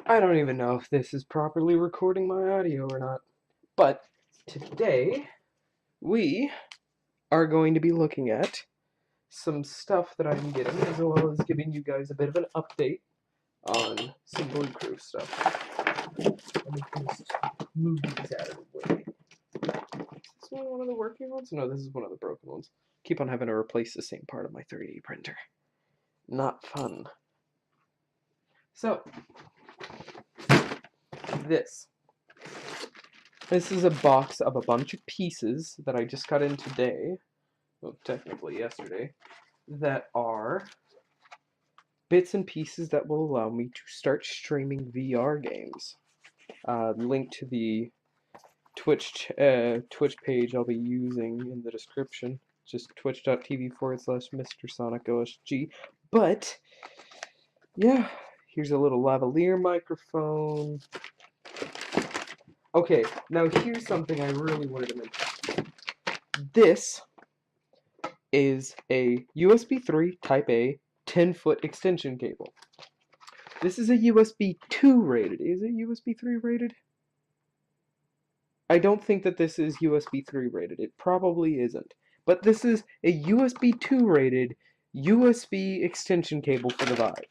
I don't even know if this is properly recording my audio or not, but today we are going to be looking at some stuff that I'm getting, as well as giving you guys a bit of an update on some Blue Crew stuff. Let me just move these out of the way. Is this one of the working ones? No, this is one of the broken ones. Keep on having to replace the same part of my 3D printer. Not fun. So, this. This is a box of a bunch of pieces that I just got in today, well, technically yesterday, that are bits and pieces that will allow me to start streaming VR games. Link to the Twitch page I'll be using in the description, just twitch.tv/MrSonicOSG. But, yeah, here's a little lavalier microphone. Okay, now here's something I really wanted to mention. This is a USB 3 Type A 10-foot extension cable. This is a USB 2 rated. Is it USB 3 rated? I don't think that this is USB 3 rated. It probably isn't. But this is a USB 2 rated USB extension cable for the Vive.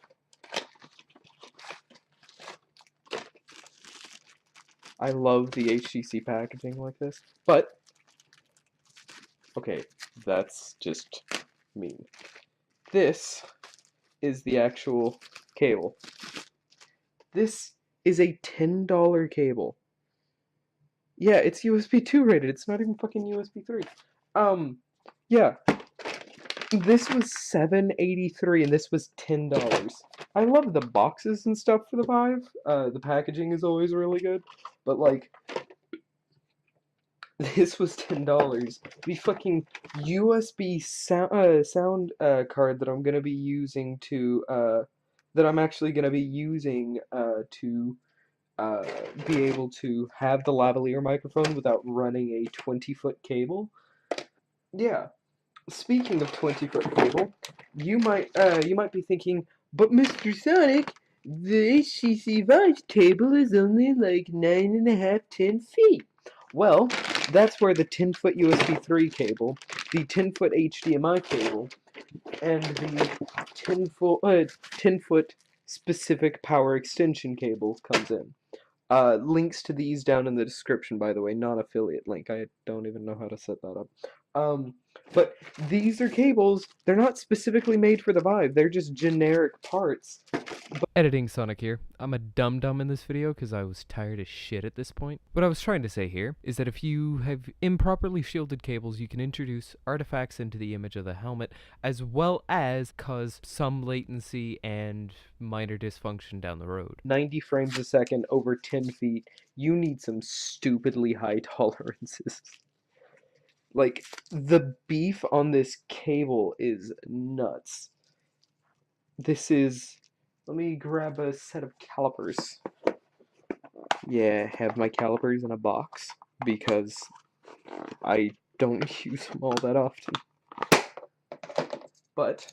I love the HTC packaging like this. But, okay, that's just mean. This is the actual cable. This is a $10 cable. Yeah, it's USB 2 rated. It's not even fucking USB 3. Yeah. This was $7.83 and this was $10. I love the boxes and stuff for the Vive. The packaging is always really good. But like, this was $10. The fucking USB sound card that I'm gonna be using to that I'm actually gonna be using to be able to have the lavalier microphone without running a 20-foot cable. Yeah. Speaking of 20-foot cable, you might be thinking, but Mr. Sonic, the HTC Vive cable is only like 9.5, 10 feet. Well, that's where the 10-foot USB 3 cable, the 10-foot HDMI cable, and the 10-foot specific power extension cable comes in. Links to these down in the description, by the way, non-affiliate link. I don't even know how to set that up. But these are cables. They're not specifically made for the Vive. They're just generic parts. Editing Sonic here. I'm a dum-dum in this video because I was tired as shit at this point. What I was trying to say here is that if you have improperly shielded cables, you can introduce artifacts into the image of the helmet, as well as cause some latency and minor dysfunction down the road. 90 frames a second over 10 feet. You need some stupidly high tolerances. Like, the beef on this cable is nuts. This is... Let me grab a set of calipers. Yeah, I have my calipers in a box because I don't use them all that often. But,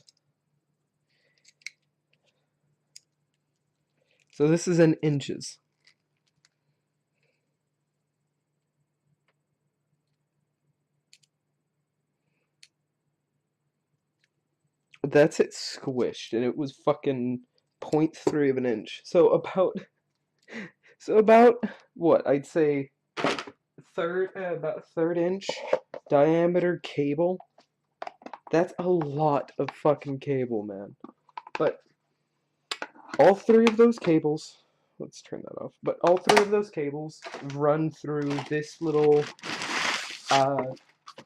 so this is in inches. That's it squished, and it was fucking 0.3 of an inch. So about what I'd say about third inch diameter cable. That's a lot of fucking cable, man. But all three of those cables, let's turn that off. But all three of those cables run through this little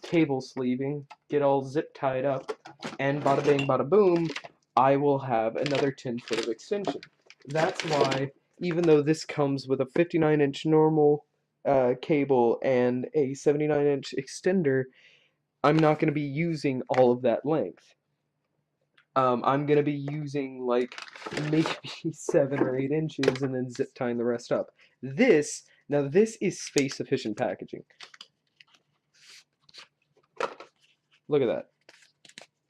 cable sleeving, get all zip tied up, and bada bing bada boom, I will have another 10-foot of extension. That's why, even though this comes with a 59-inch normal cable and a 79-inch extender, I'm not going to be using all of that length. I'm going to be using like maybe 7 or 8 inches and then zip tying the rest up. Now this is space efficient packaging. Look at that.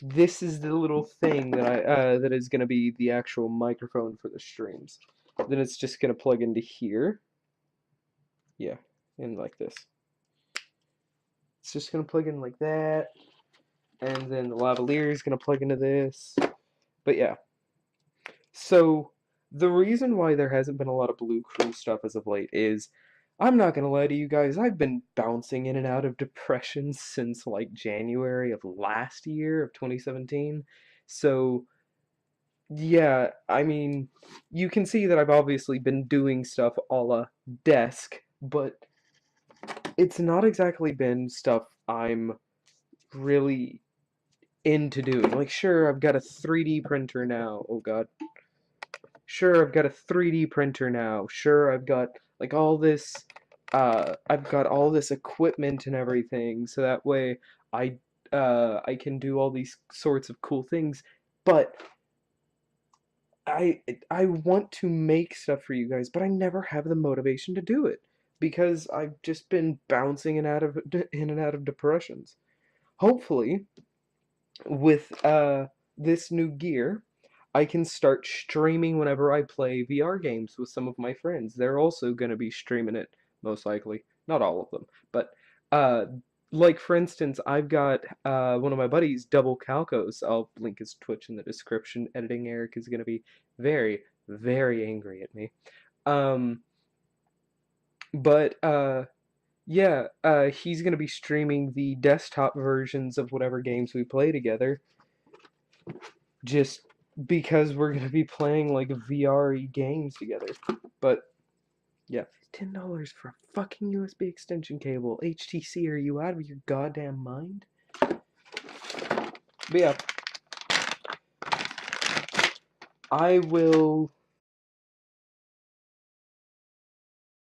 This is the little thing that that is going to be the actual microphone for the streams. then it's just gonna plug into here. Yeah, and like this. It's just gonna plug in like that, and then the lavalier is gonna plug into this. But yeah, so the reason why there hasn't been a lot of Blue Crew stuff as of late is, I'm not gonna lie to you guys, I've been bouncing in and out of depression since like January of last year, of 2017. So yeah, I mean, you can see that I've obviously been doing stuff a la desk, but it's not exactly been stuff I'm really into doing. Like, sure, I've got a 3D printer now. Oh god. Sure, I've got a 3D printer now. Sure, I've got like all this I've got all this equipment and everything, so that way I can do all these sorts of cool things. But I want to make stuff for you guys, but I never have the motivation to do it because I've just been bouncing in and out of depressions. Hopefully, with this new gear, I can start streaming whenever I play VR games with some of my friends. They're also going to be streaming it, most likely. Not all of them, but uh, like for instance, I've got one of my buddies, Double Calcos. I'll link his Twitch in the description. Editing Eric is going to be very, very angry at me. Um, but yeah, he's going to be streaming the desktop versions of whatever games we play together, just because we're gonna be playing like VR games together. But yeah, $10 for a fucking USB extension cable. HTC, are you out of your goddamn mind? But yeah, I will